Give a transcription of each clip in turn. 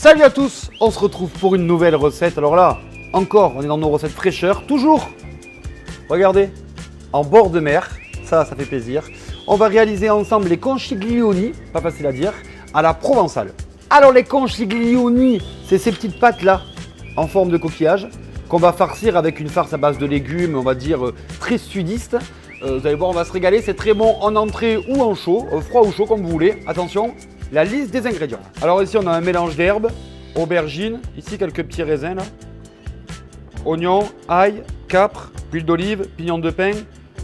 Salut à tous, on se retrouve pour une nouvelle recette. Alors là, encore, on est dans nos recettes fraîcheurs, toujours. Regardez, en bord de mer, ça fait plaisir. On va réaliser ensemble les conchiglioni, pas facile à dire, à la provençale. Alors les conchiglioni, c'est ces petites pâtes là, en forme de coquillage, qu'on va farcir avec une farce à base de légumes, on va dire très sudiste. Vous allez voir, on va se régaler, c'est très bon en entrée ou en chaud, froid ou chaud comme vous voulez. Attention, la liste des ingrédients. Alors ici on a un mélange d'herbes, aubergines, ici quelques petits raisins là, oignons, ail, capre, huile d'olive, pignon de pin,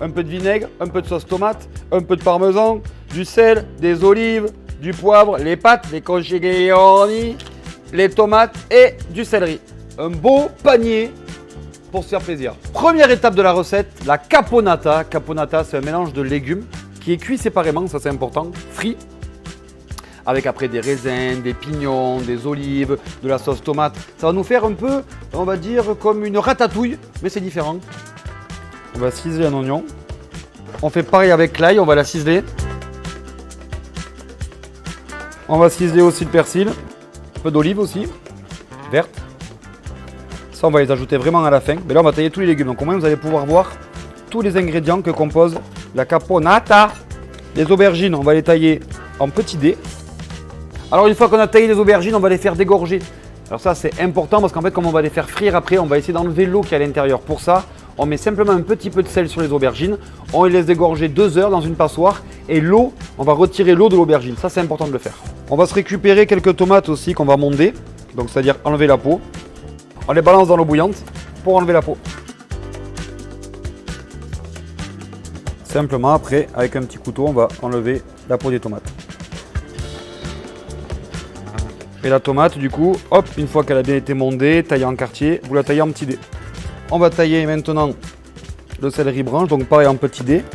un peu de vinaigre, un peu de sauce tomate, un peu de parmesan, du sel, des olives, du poivre, les pâtes, les conchiglioni, les tomates et du céleri. Un beau panier pour se faire plaisir. Première étape de la recette, la caponata. Caponata, c'est un mélange de légumes qui est cuit séparément, ça c'est important, frit, avec après des raisins, des pignons, des olives, de la sauce tomate. Ça va nous faire un peu, on va dire, comme une ratatouille, mais c'est différent. On va ciseler un oignon. On fait pareil avec l'ail, on va la ciseler. On va ciseler aussi le persil, un peu d'olive aussi, verte. Ça, on va les ajouter vraiment à la fin. Mais là, on va tailler tous les légumes. Donc, au moins, vous allez pouvoir voir tous les ingrédients que compose la caponata. Les aubergines, on va les tailler en petits dés. Alors, une fois qu'on a taillé les aubergines, on va les faire dégorger. Alors ça, c'est important parce qu'en fait, comme on va les faire frire après, on va essayer d'enlever l'eau qui est à l'intérieur. Pour ça, on met simplement un petit peu de sel sur les aubergines. On les laisse dégorger 2 heures dans une passoire. Et l'eau, on va retirer l'eau de l'aubergine. Ça, c'est important de le faire. On va se récupérer quelques tomates aussi qu'on va monder. Donc, c'est-à-dire enlever la peau. On les balance dans l'eau bouillante pour enlever la peau. Simplement, après, avec un petit couteau, on va enlever la peau des tomates. Et la tomate, du coup, hop, une fois qu'elle a bien été mondée, taillée en quartier, vous la taillez en petits dés. On va tailler maintenant le céleri branche, donc pareil en petits dés.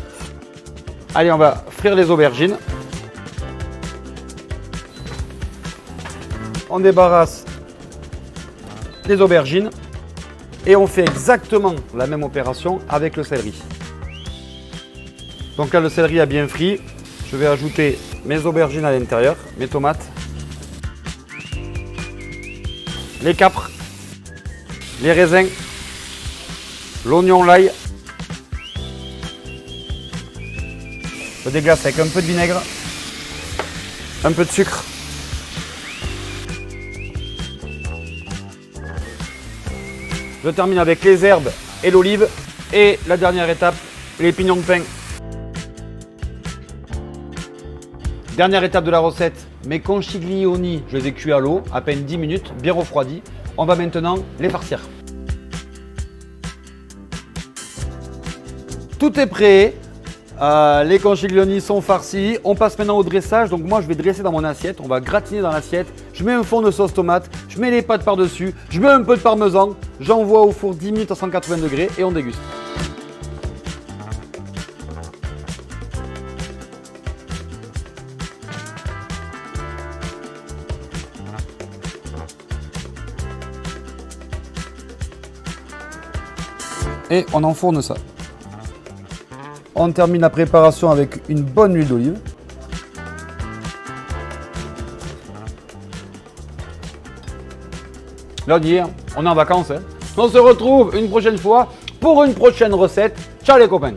Allez, on va frire les aubergines. On débarrasse les aubergines et on fait exactement la même opération avec le céleri. Donc là, le céleri a bien frit. Je vais ajouter mes aubergines à l'intérieur, mes tomates, les capres, les raisins, l'oignon, l'ail. Je déglace avec un peu de vinaigre, un peu de sucre. Je termine avec les herbes et l'olive. Et la dernière étape, les pignons de pain. Dernière étape de la recette, mes conchiglioni, je les ai cuits à l'eau, à peine 10 minutes, bien refroidis. On va maintenant les farcir. Tout est prêt. Les conchiglioni sont farcis. On passe maintenant au dressage. Donc moi, je vais dresser dans mon assiette. On va gratiner dans l'assiette. Je mets un fond de sauce tomate. Je mets les pâtes par-dessus. Je mets un peu de parmesan. J'envoie au four 10 minutes à 180 degrés et on déguste. Et on enfourne ça. On termine la préparation avec une bonne huile d'olive. Là, on y est, on est en vacances. On se retrouve une prochaine fois pour une prochaine recette. Ciao les copains!